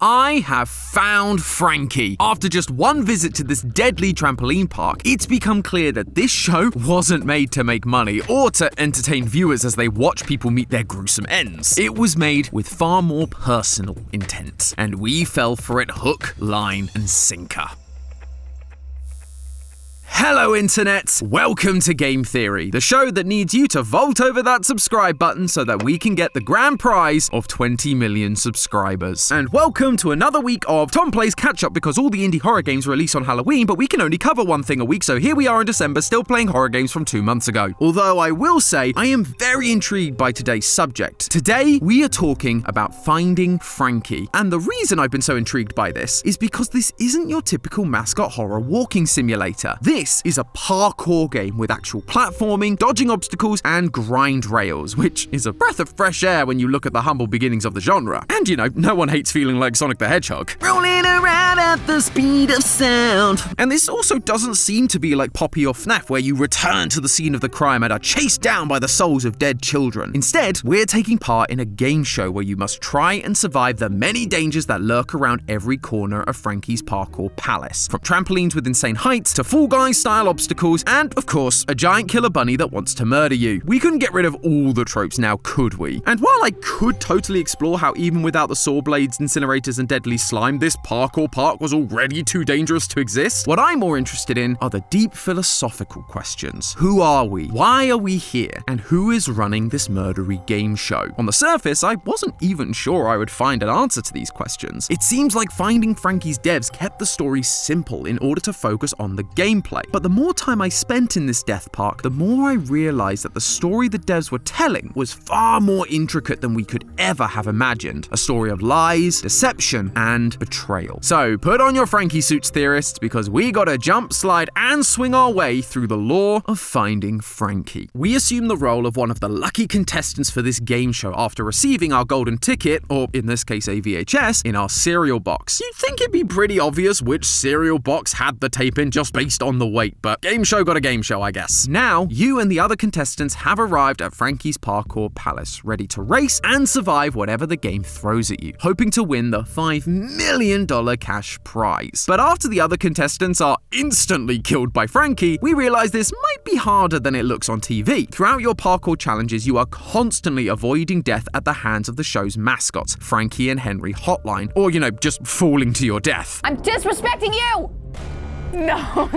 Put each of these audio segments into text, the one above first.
I have found Frankie. After just one visit to this deadly trampoline park, it's become clear that this show wasn't made to make money or to entertain viewers as they watch people meet their gruesome ends. It was made with far more personal intent, and we fell for it hook, line, and sinker. Hello Internet! Welcome to Game Theory, the show that needs you to vault over that subscribe button so that we can get the grand prize of 20 million subscribers. And welcome to another week of Tom Plays Catch Up, because all the indie horror games release on Halloween, but we can only cover one thing a week, so here we are in December still playing horror games from 2 months ago. Although I will say, I am very intrigued by today's subject. Today, we are talking about finding Frankie. And the reason I've been so intrigued by this is because this isn't your typical mascot horror walking simulator. This is a parkour game with actual platforming, dodging obstacles, and grind rails, which is a breath of fresh air when you look at the humble beginnings of the genre. And you know, no one hates feeling like Sonic the Hedgehog. Rolling around at the speed of sound. And this also doesn't seem to be like Poppy or FNAF, where you return to the scene of the crime and are chased down by the souls of dead children. Instead, we're taking part in a game show where you must try and survive the many dangers that lurk around every corner of Frankie's parkour palace. From trampolines with insane heights to Fall Guys style obstacles, and of course, a giant killer bunny that wants to murder you. We couldn't get rid of all the tropes now, could we? And while I could totally explore how even without the saw blades, incinerators, and deadly slime, this parkour park was already too dangerous to exist, what I'm more interested in are the deep philosophical questions. Who are we? Why are we here? And who is running this murdery game show? On the surface, I wasn't even sure I would find an answer to these questions. It seems like Finding Frankie's devs kept the story simple in order to focus on the gameplay. But the more time I spent in this death park, the more I realized that the story the devs were telling was far more intricate than we could ever have imagined. A story of lies, deception, and betrayal. So put on your Frankie suits, theorists, because we gotta jump, slide, and swing our way through the lore of Finding Frankie. We assume the role of one of the lucky contestants for this game show after receiving our golden ticket, or in this case a VHS, in our cereal box. You'd think it'd be pretty obvious which cereal box had the tape in just based on the weight, but game show got a game show, I guess. Now, you and the other contestants have arrived at Frankie's parkour palace, ready to race and survive whatever the game throws at you, hoping to win the $5 million cash prize. But after the other contestants are instantly killed by Frankie, we realize this might be harder than it looks on TV. Throughout your parkour challenges, you are constantly avoiding death at the hands of the show's mascots, Frankie and Henry Hotline, or, you know, just falling to your death. I'm disrespecting you! No.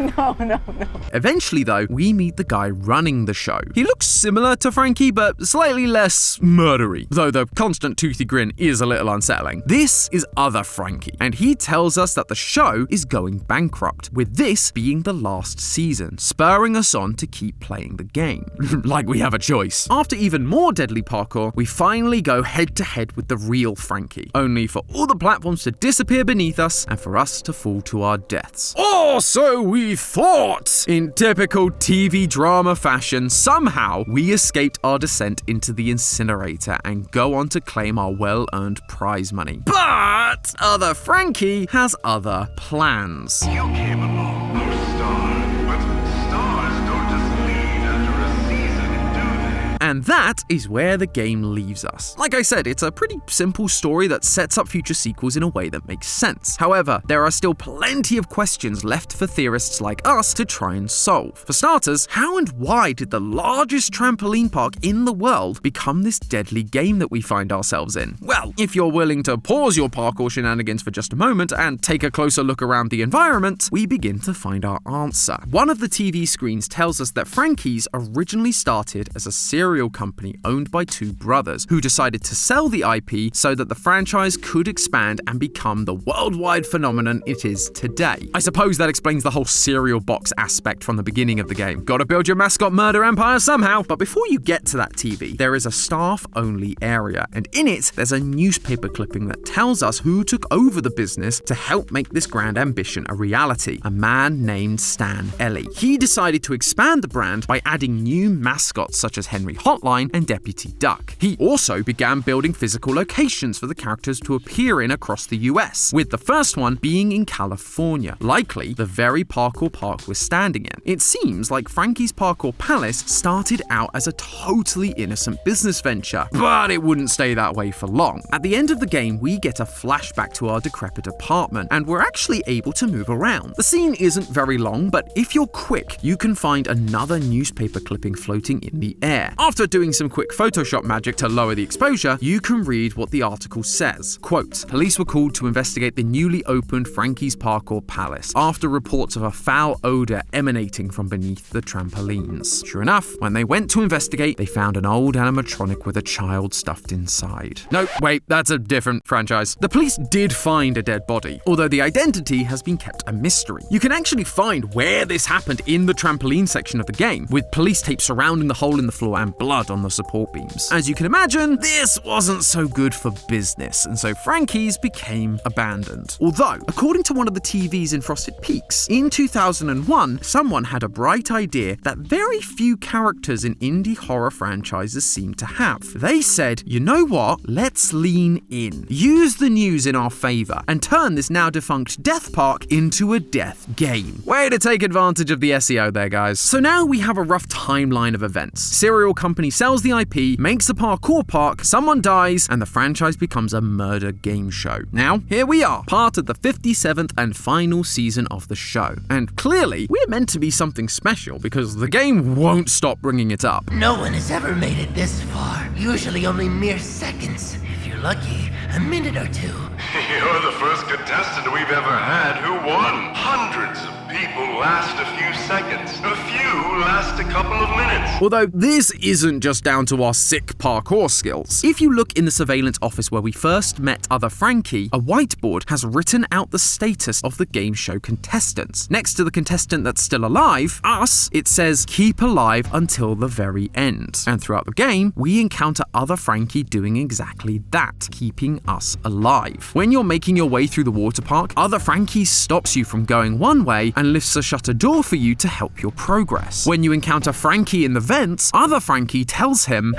Eventually, though, we meet the guy running the show. He looks similar to Frankie, but slightly less murdery, though the constant toothy grin is a little unsettling. This is other Frankie, and he tells us that the show is going bankrupt, with this being the last season, spurring us on to keep playing the game. Like we have a choice. After even more deadly parkour, we finally go head-to-head with the real Frankie, only for all the platforms to disappear beneath us and for us to fall to our deaths. Oh, so we thought! In typical TV drama fashion, somehow we escaped our descent into the incinerator and go on to claim our well-earned prize money. But other Frankie has other plans. You came along for stars, but stars don't just lead after a season, do they? And that is where the game leaves us. Like I said, it's a pretty simple story that sets up future sequels in a way that makes sense. However, there are still plenty of questions left for theorists like us to try and solve. For starters, how and why did the largest trampoline park in the world become this deadly game that we find ourselves in? Well, if you're willing to pause your parkour shenanigans for just a moment and take a closer look around the environment, we begin to find our answer. One of the TV screens tells us that Frankie's originally started as a cereal company owned by two brothers who decided to sell the IP so that the franchise could expand and become the worldwide phenomenon it is today. I suppose that explains the whole cereal box aspect from the beginning of the game. Gotta build your mascot murder empire somehow. But before you get to that TV, there is a staff-only area, and in it, there's a newspaper clipping that tells us who took over the business to help make this grand ambition a reality. A man named Stan Ellie. He decided to expand the brand by adding new mascots such as Henry Hotline Hotline and Deputy Duck. He also began building physical locations for the characters to appear in across the US, with the first one being in California, likely the very parkour park we're standing in. It seems like Frankie's Parkour Palace started out as a totally innocent business venture, but it wouldn't stay that way for long. At the end of the game, we get a flashback to our decrepit apartment, and we're actually able to move around. The scene isn't very long, but if you're quick, you can find another newspaper clipping floating in the air. After doing some quick Photoshop magic to lower the exposure, you can read what the article says. Quote, police were called to investigate the newly opened Frankie's Parkour Palace after reports of a foul odor emanating from beneath the trampolines. Sure enough, when they went to investigate, they found an old animatronic with a child stuffed inside. No, wait, that's a different franchise. The police did find a dead body, although the identity has been kept a mystery. You can actually find where this happened in the trampoline section of the game, with police tape surrounding the hole in the floor and blood on the support beams. As you can imagine, this wasn't so good for business, and so Frankie's became abandoned. Although, according to one of the TVs in Frosted Peaks, in 2001, someone had a bright idea that very few characters in indie horror franchises seem to have. They said, you know what, let's lean in, use the news in our favor, and turn this now defunct death park into a death game. Way to take advantage of the SEO there, guys. So now we have a rough timeline of events. Serial company sells the IP, makes a parkour park, someone dies, and the franchise becomes a murder game show. Now, here we are, part of the 57th and final season of the show. And clearly, we're meant to be something special because the game won't stop bringing it up. No one has ever made it this far. Usually only mere seconds. If you're lucky, a minute or two. You're the first contestant we've ever had who won. Hundreds of people last a few seconds. A few last a couple of minutes. Although this isn't just down to our sick parkour skills. If you look in the surveillance office where we first met other Frankie, a whiteboard has written out the status of the game show contestants. Next to the contestant that's still alive, us, it says keep alive until the very end. And throughout the game, we encounter other Frankie doing exactly that, keeping us alive. When you're making your way through the water park, other Frankie stops you from going one way and lifts a shutter door for you to help your progress. When you encounter Frankie in the vents, other Frankie tells him,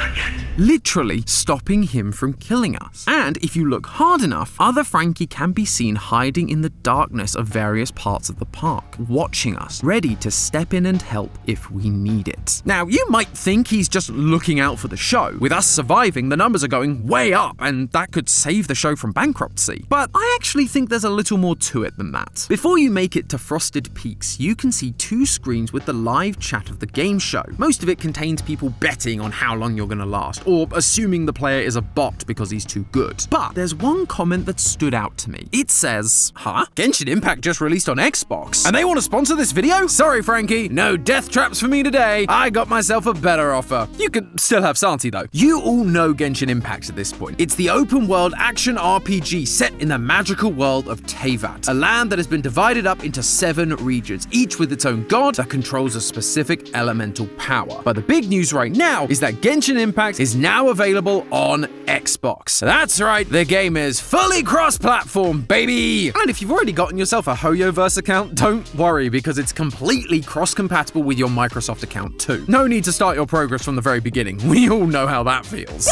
literally stopping him from killing us. And if you look hard enough, other Frankie can be seen hiding in the darkness of various parts of the park, watching us, ready to step in and help if we need it. Now, you might think he's just looking out for the show. With us surviving, the numbers are going way up, and that could save the show from bankruptcy. But I actually think there's a little more to it than that. Before you make it to Frosted Peaks, you can see 2 screens with the live chat of the game show. Most of it contains people betting on how long you're gonna last, or assuming the player is a bot because he's too good. But there's one comment that stood out to me. It says, huh? Genshin Impact just released on Xbox, and they want to sponsor this video? Sorry, Frankie, no death traps for me today. I got myself a better offer. You could still have Santi though. You all know Genshin Impact at this point. It's the open world action RPG set in the magical world of Teyvat, a land that has been divided up into 7 regions, each with its own god that controls a specific elemental power. But the big news right now is that Genshin Impact is now available on Xbox. That's right, the game is fully cross-platform, baby! And if you've already gotten yourself a HoYoverse account, don't worry, because it's completely cross-compatible with your Microsoft account too. No need to start your progress from the very beginning. We all know how that feels.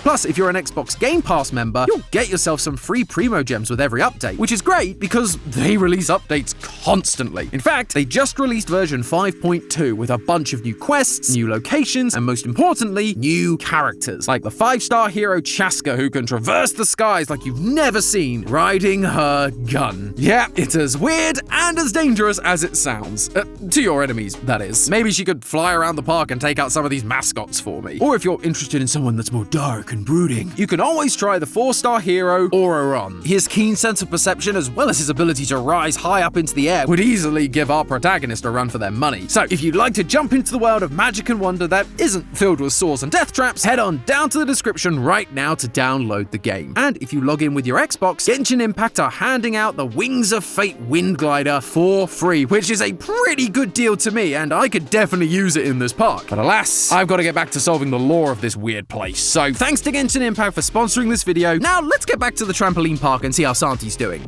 Plus, if you're an Xbox Game Pass member, you'll get yourself some free primogems with every update, which is great because they release updates constantly. In fact, they just released version 5.2 with a bunch of new quests, new locations, and most importantly, new characters, like the 5-star hero Chaska, who can traverse the skies like you've never seen, riding her gun. Yeah, it's as weird and as dangerous as it sounds. To your enemies, that is. Maybe she could fly around the park and take out some of these mascots for me. Or if you're interested in someone that's more dark and brooding, you can always try the 4-star hero Auroron. His keen sense of perception, as well as his ability to rise high up into the air, would easily give our protagonist a run for their money. So if you'd like to jump into the world of magic and wonder that isn't filled with swords and death traps, head on down to the description right now to download the game. And if you log in with your Xbox, Genshin Impact are handing out the Wings of Fate Wind Glider for free, which is a pretty good deal to me, and I could definitely use it in this park. But alas, I've got to get back to solving the lore of this weird place. So thanks to Genshin Impact for sponsoring this video. Now let's get back to the trampoline park and see how Santi's doing.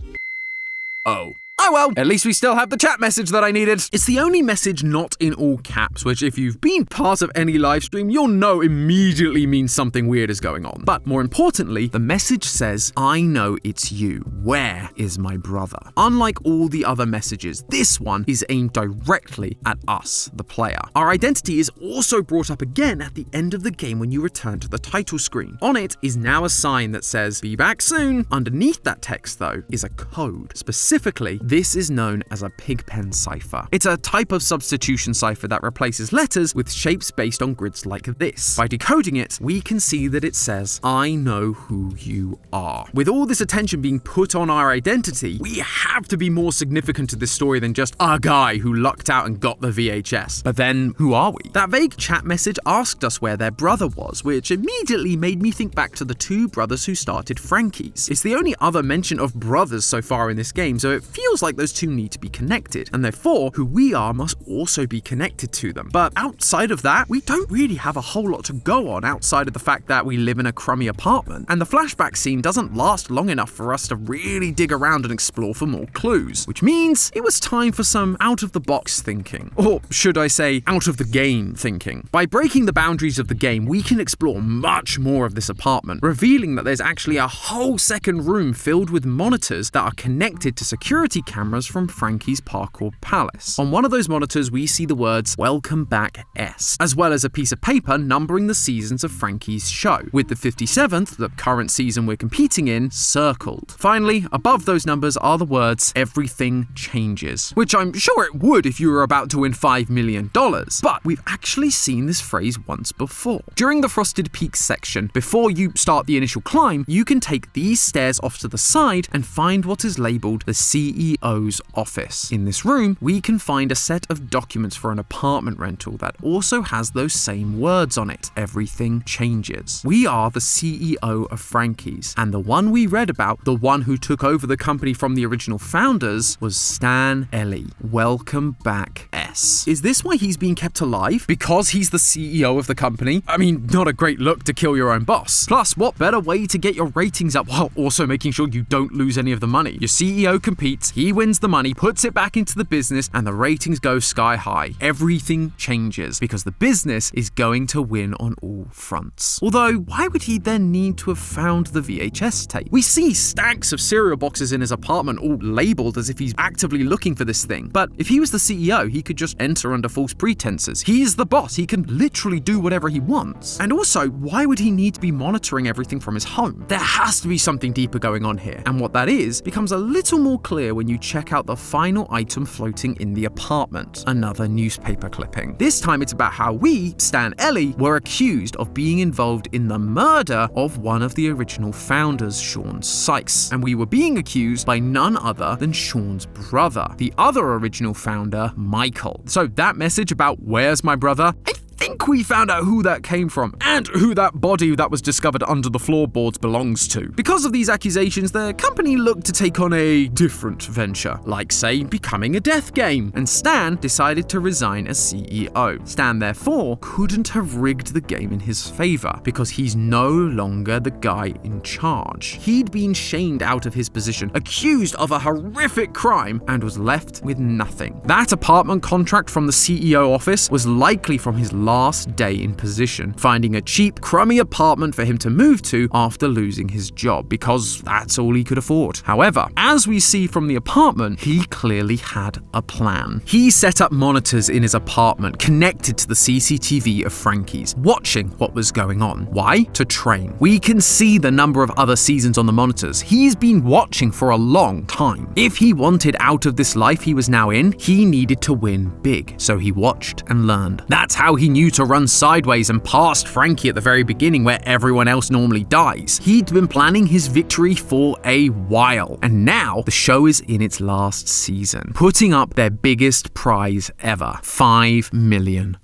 Oh. Oh well, at least we still have the chat message that I needed. It's the only message not in all caps, which if you've been part of any live stream, you'll know immediately means something weird is going on. But more importantly, the message says, I know it's you. Where is my brother? Unlike all the other messages, this one is aimed directly at us, the player. Our identity is also brought up again at the end of the game when you return to the title screen. On it is now a sign that says, be back soon. Underneath that text, though, is a code. Specifically, this is known as a pigpen cipher. It's a type of substitution cipher that replaces letters with shapes based on grids like this. By decoding it, we can see that it says, I know who you are. With all this attention being put on our identity, we have to be more significant to this story than just a guy who lucked out and got the VHS. But then, who are we? That vague chat message asked us where their brother was, which immediately made me think back to the two brothers who started Frankie's. It's the only other mention of brothers so far in this game, so it feels like those two need to be connected, and therefore who we are must also be connected to them. But outside of that, we don't really have a whole lot to go on outside of the fact that we live in a crummy apartment, and the flashback scene doesn't last long enough for us to really dig around and explore for more clues, which means it was time for some out-of-the-box thinking, or should I say out-of-the-game thinking. By breaking the boundaries of the game, we can explore much more of this apartment, revealing that there's actually a whole second room filled with monitors that are connected to security cameras from Frankie's parkour palace. On one of those monitors, we see the words, Welcome Back S, as well as a piece of paper numbering the seasons of Frankie's show, with the 57th, the current season we're competing in, circled. Finally, above those numbers are the words, Everything Changes, which I'm sure it would if you were about to win $5 million, but we've actually seen this phrase once before. During the Frosted Peaks section, before you start the initial climb, you can take these stairs off to the side and find what is labeled the CEO's office. In this room, we can find a set of documents for an apartment rental that also has those same words on it. Everything changes. We are the CEO of Frankie's, and the one we read about, the one who took over the company from the original founders, was Stan Ellie. Welcome back, S. Is this why he's being kept alive? Because he's the CEO of the company? I mean, not a great look to kill your own boss. Plus, what better way to get your ratings up while also making sure you don't lose any of the money? Your CEO competes, he wins the money, puts it back into the business, and the ratings go sky high. Everything changes because the business is going to win on all fronts. Although, why would he then need to have found the VHS tape? We see stacks of cereal boxes in his apartment all labeled as if he's actively looking for this thing. But if he was the CEO, he could just enter under false pretenses. He's the boss. He can literally do whatever he wants. And also, why would he need to be monitoring everything from his home? There has to be something deeper going on here. And what that is becomes a little more clear when you check out the final item floating in the apartment. Another newspaper clipping. This time it's about how we, Stan Ellie, were accused of being involved in the murder of one of the original founders, Sean Sykes. And we were being accused by none other than Sean's brother, the other original founder, Michael. So that message about where's my brother? I think we found out who that came from and who that body that was discovered under the floorboards belongs to. Because of these accusations, the company looked to take on a different venture, like say becoming a death game, and Stan decided to resign as CEO. Stan therefore couldn't have rigged the game in his favor because he's no longer the guy in charge. He'd been shamed out of his position, accused of a horrific crime, and was left with nothing. That apartment contract from the CEO office was likely from his last day in position, finding a cheap, crummy apartment for him to move to after losing his job, because that's all he could afford. However, as we see from the apartment, he clearly had a plan. He set up monitors in his apartment connected to the CCTV of Frankie's, watching what was going on. Why? To train. We can see the number of other seasons on the monitors. He's been watching for a long time. If he wanted out of this life he was now in, he needed to win big, so he watched and learned. That's how he knew to run sideways and past Frankie at the very beginning where everyone else normally dies. He'd been planning his victory for a while, and now the show is in its last season, putting up their biggest prize ever, $5 million.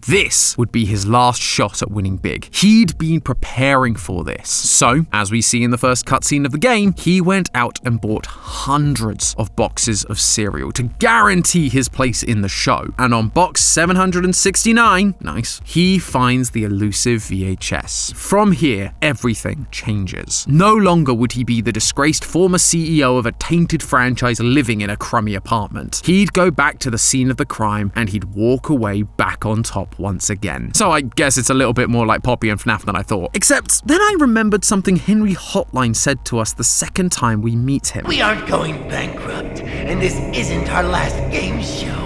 This would be his last shot at winning big. He'd been preparing for this. So, as we see in the first cutscene of the game, he went out and bought hundreds of boxes of cereal to guarantee his place in the show. And on box 769, fine, nice. He finds the elusive VHS. From here, everything changes. No longer would he be the disgraced former CEO of a tainted franchise living in a crummy apartment. He'd go back to the scene of the crime and he'd walk away back on top once again. So I guess it's a little bit more like Poppy and FNAF than I thought. Except then I remembered something Henry Hotline said to us the second time we meet him. We aren't going bankrupt, and this isn't our last game show.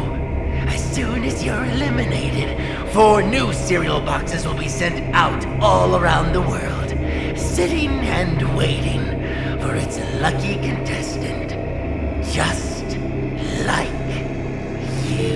As soon as you're eliminated, 4 new cereal boxes will be sent out all around the world, sitting and waiting for its lucky contestant, just like you.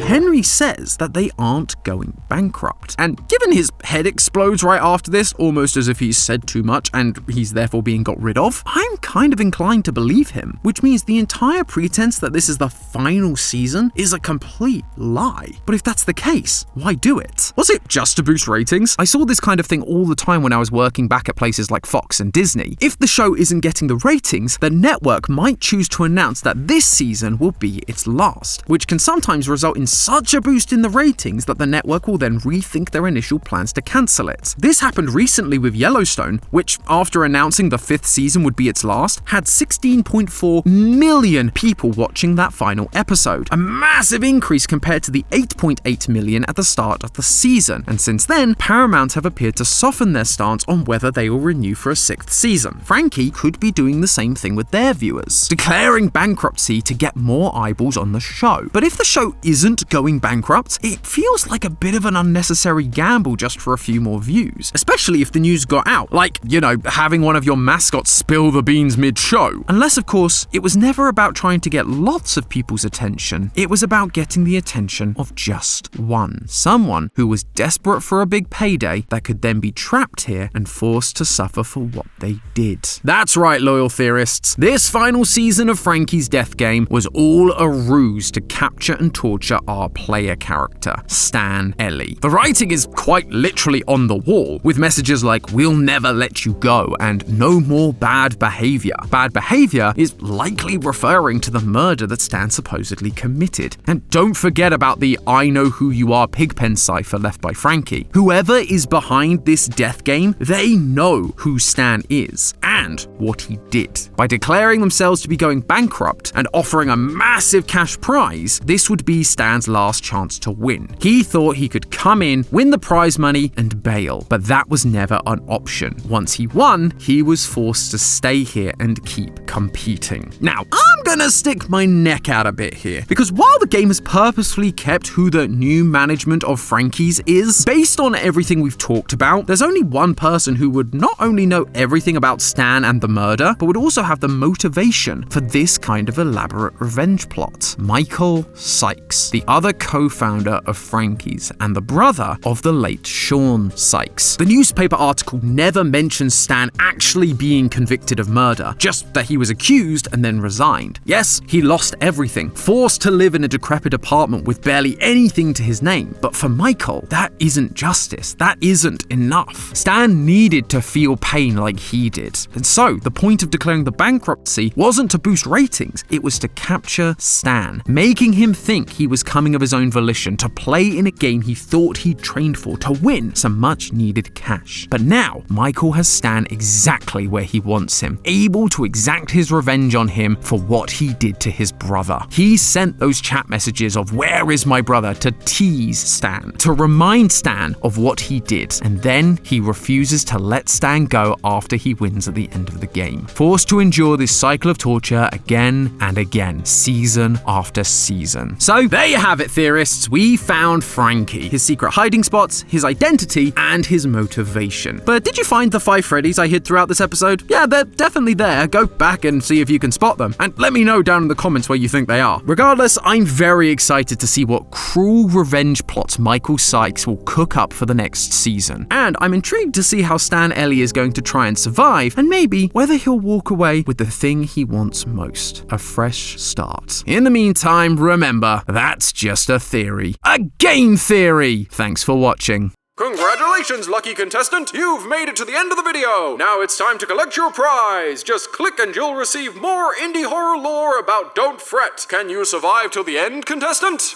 Henry says that they aren't going bankrupt, and given his head explodes right after this, almost as if he's said too much and he's therefore being got rid of, I'm kind of inclined to believe him, which means the entire pretense that this is the final season is a complete lie. But if that's the case, why do it? Was it just to boost ratings? I saw this kind of thing all the time when I was working back at places like Fox and Disney. If the show isn't getting the ratings, the network might choose to announce that this season will be its last, which can sometimes result in such a boost in the ratings that the network will then rethink their initial plans to cancel it. This happened recently with Yellowstone, which, after announcing the 5th season would be its last, had 16.4 million people watching that final episode, a massive increase compared to the 8.8 million at the start of the season. And since then, Paramount have appeared to soften their stance on whether they will renew for a 6th season. Frankie could be doing the same thing with their viewers, declaring bankruptcy to get more eyeballs on the show. But if the show isn't going bankrupt, it feels like a bit of an unnecessary gamble just for a few more views, especially if the news got out, like, having one of your mascots spill the beans mid-show. Unless, of course, it was never about trying to get lots of people's attention. It was about getting the attention of just one. Someone who was desperate for a big payday that could then be trapped here and forced to suffer for what they did. That's right, loyal theorists. This final season of Frankie's death game was all a ruse to capture and torture our player character, Stan Ellie. The writing is quite literally on the wall, with messages like, "We'll never let you go," and "No more bad behavior." Bad behavior is likely referring to the murder that Stan supposedly committed. And don't forget about the "I know who you are" Pigpen cipher left by Frankie. Whoever is behind this death game, they know who Stan is and what he did. By declaring themselves to be going bankrupt and offering a massive cash prize, this would be Stan's last chance to win. He thought he could come in, win the prize money, and bail, but that was never an option. Once he won, he was forced to stay here and keep competing. Now, I'm gonna stick my neck out a bit here, because while the game has purposefully kept who the new management of Frankie's is, based on everything we've talked about, there's only one person who would not only know everything about Stan and the murder, but would also have the motivation for this kind of elaborate revenge plot. Michael Sykes, the other co-founder of Frankie's and the brother of the late Sean Sykes. The newspaper article never mentions Stan actually being convicted of murder, just that he was accused and then resigned. Yes, he lost everything, forced to live in a decrepit apartment with barely anything to his name. But for Michael, that isn't justice. That isn't enough. Stan needed to feel pain like he did. And so, the point of declaring the bankruptcy wasn't to boost ratings, it was to capture Stan, making him think he was coming of his own volition to play in a game he thought he'd trained for, to win some much needed cash. But now, Michael has Stan exactly where he wants him, able to exact his revenge on him for what he did to his brother. He sent those chat messages of "Where is my brother?" to tease Stan, to remind Stan of what he did, and then he refuses to let Stan go after he wins at the end of the game, forced to endure this cycle of torture again and again, season after season. So there you have it, theorists. We found Frankie, his secret hiding spots, his identity, and his motivation. But did you find the 5 Freddies I hid throughout this episode? Yeah, they're definitely there. Go back and see if you can spot them, and let me know down in the comments where you think they are. Regardless, I'm very excited to see what cruel revenge plots Michael Sykes will cook up for the next season. And I'm intrigued to see how Stan Ellie is going to try and survive, and maybe whether he'll walk away with the thing he wants most, a fresh start. In the meantime, remember, that's just a theory. A game theory! Thanks for watching. Congratulations, lucky contestant! You've made it to the end of the video! Now it's time to collect your prize! Just click and you'll receive more indie horror lore about Don't Fret. Can you survive till the end, contestant?